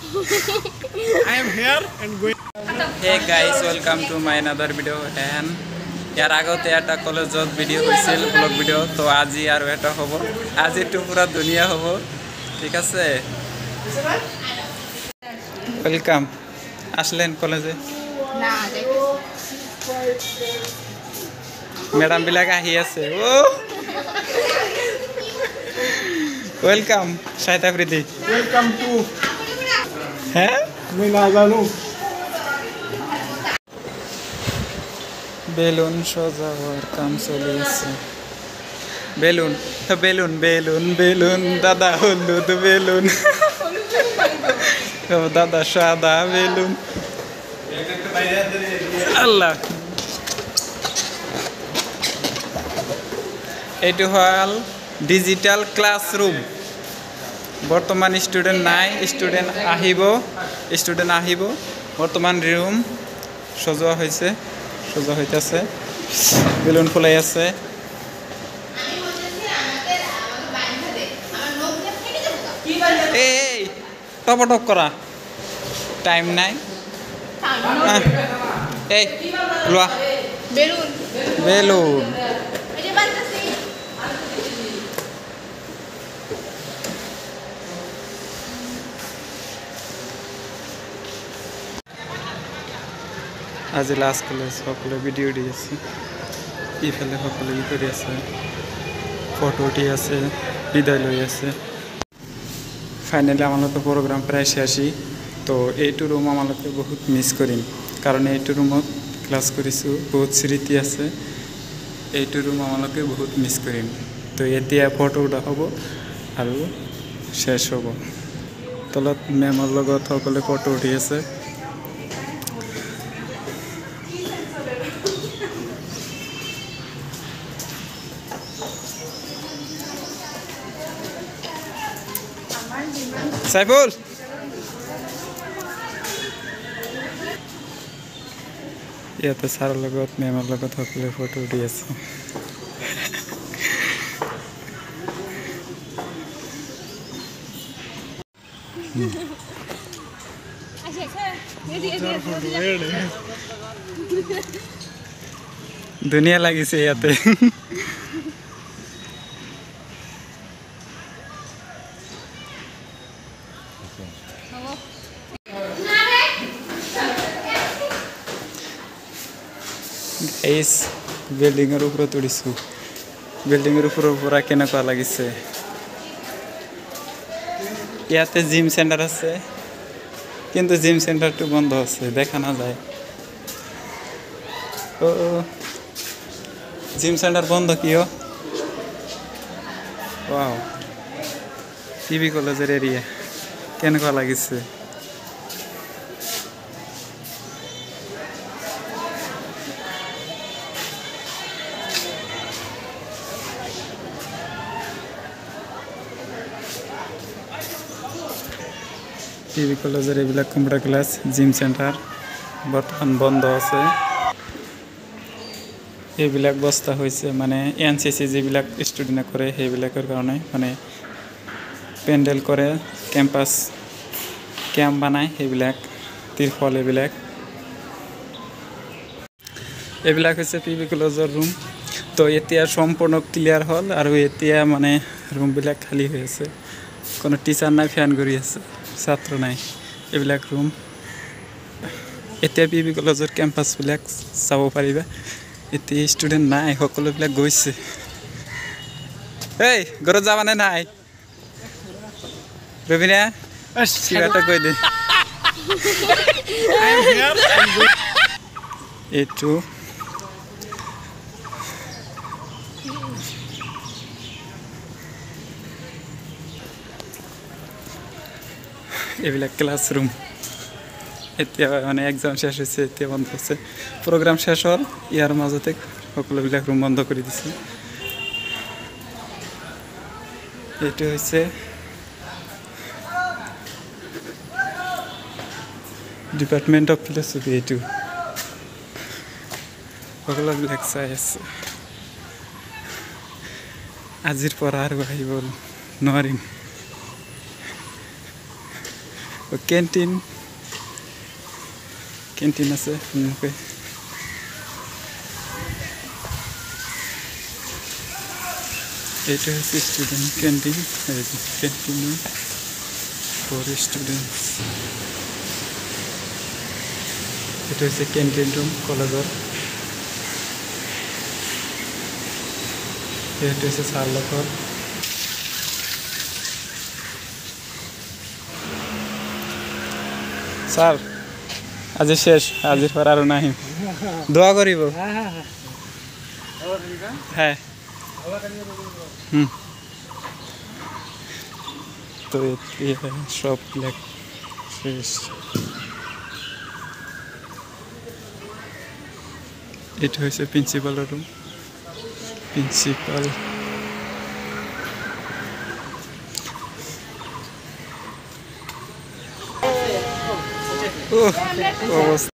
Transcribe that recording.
I am here and going. Hey guys, welcome to my another video. And यार আগতে একটা কলেজত video হইছিল ব্লগ ভিডিও তো আজি আর এটা হবো আজি তো পুরা দুনিয়া হবো ঠিক আছে ওয়েলকাম আসলেন কলেজে না ম্যাডাম বিলাক আহি আছে ও ওয়েলকাম সাহিত্য আফ্রিদি Welcome to. হ্যাঁ আমি না জানো বেলুন সজাওয়ার কাম চলে আছে বেলুন বেলুন বেলুন বেলুন দাদা হলুদ বেলুন দাদা সাদা বেলুন আল্লাহ এইটো হল ডিজিটাল ক্লাসরুম বর্তমান স্টুডেন্ট নাই স্টুডেন্ট আহিব বর্তমান রুম সজোৱা হৈছে সজোৱা হইতাছে বেলুন ফুলাই আছে এই টপটপ কৰা টাইম নাই এই লোৱা বেলুন বেলুন এই যে বানতাছি আজি লাষ্ট কলেজ সকলে ভিডিও দি আছে ইফালে সকলে ই কৰি আছে ফটো উঠি আছে বিদায় লৈ আছে ফাইনালি আমালোকৰ প্ৰগ্ৰাম প্ৰায় শেষই তো এইটো ৰুম আমালোকে বহুত মিছ কৰিম কাৰণ এইটো ৰুমত ক্লাছ কৰিছোঁ বহুত স্মৃতি আছে এইটো ৰুম আমালোকে বহুত মিছ কৰিম তো এতিয়া ফটো উঠা হ'ব আৰু শেষ হ'ব তলত মেমৰ লগত সকলে ফটো উঠি আছে সাইফুল ইয়াতে ছাৰৰ লগত মেমৰ লগত সকলোৱে ফটো উঠি আছে ধুনীয়া লাগিছে ইয়াতে গাইস বিল্ডিংৰ ওপৰত উঠিছোঁ বিল্ডিংৰ ওপৰৰ পৰা কেনেকুৱা লাগিছে ইয়াতে জিম সেন্টাৰ আছে কিন্তু জিম সেন্টাৰটো বন্ধ আছে দেখা নাযায় ও জিম সেন্টাৰ বন্ধ কিয় ওয়াও টিভি কলেজৰ এৰিয়া কেনেকুৱা লাগিছে টিভি কলেজৰ এইবিলাক কম্পিউটাৰ ক্লাছ জিম সেন্টাৰ বৰ্তমান বন্ধ আছে এইবিলাক বস্তা হৈছে মানে এনসিসি যিবিলাক ষ্টুডেণ্টে কৰে সেইবিলাকৰ কাৰণে মানে পেণ্ডেল কৰে কেম্পাছ কেম্প বনায় সেইবিলাক তিৰফল এইবিলাক হৈছে টিভি কলেজৰ ৰুম তো এতিয়া সম্পূৰ্ণ ক্লিয়াৰ হ'ল আৰু এতিয়া মানে ৰুমবিলাক খালী হৈ আছে কোনো টিচাৰ নাই ফ্যান ঘূৰি আছে ছাত্ৰ নাই এইবিলাক ৰুম এতিয়া পিবি কলেজৰ কেম্পাছবিলাক চাব পাৰিবা এতিয়া ষ্টুডেণ্ট নাই সকলোবিলাক গৈছে এই ঘৰত যাবানে নাই ৰবিনা কিবা এটা কৈ দে I am here and going. এইটো এইবিলাক ক্লাছৰুম এতিয়া মানে এক্সাম শেষ হৈছে এতিয়া বন্ধ আছে প্ৰগ্ৰাম শেষ হ'ল ইয়াৰ মাজতে সকলোবিলাক ৰুম বন্ধ কৰি দিছে এইটো হৈছে ডিপাৰ্টমেণ্ট অফ ফিলচফি এইটো সকলোবিলাক চাই আছে আজিৰ পৰা আৰু আহিব নোৱাৰিম ক্যান্টিন ক্যান্টিন আছে মুখে এটা হচ্ছে student canteen canteen for students এটা হচ্ছে ক্যান্টিন রুম কলেজের এটা হচ্ছে সার্লকর স্যার আজি শেষ আজির পর আরো নাহি দোয়া করিব হ্যাঁ তো সব লেখ শেষ এটা হচ্ছে প্রিন্সিপালের রুম প্রিন্সিপাল অবস্থা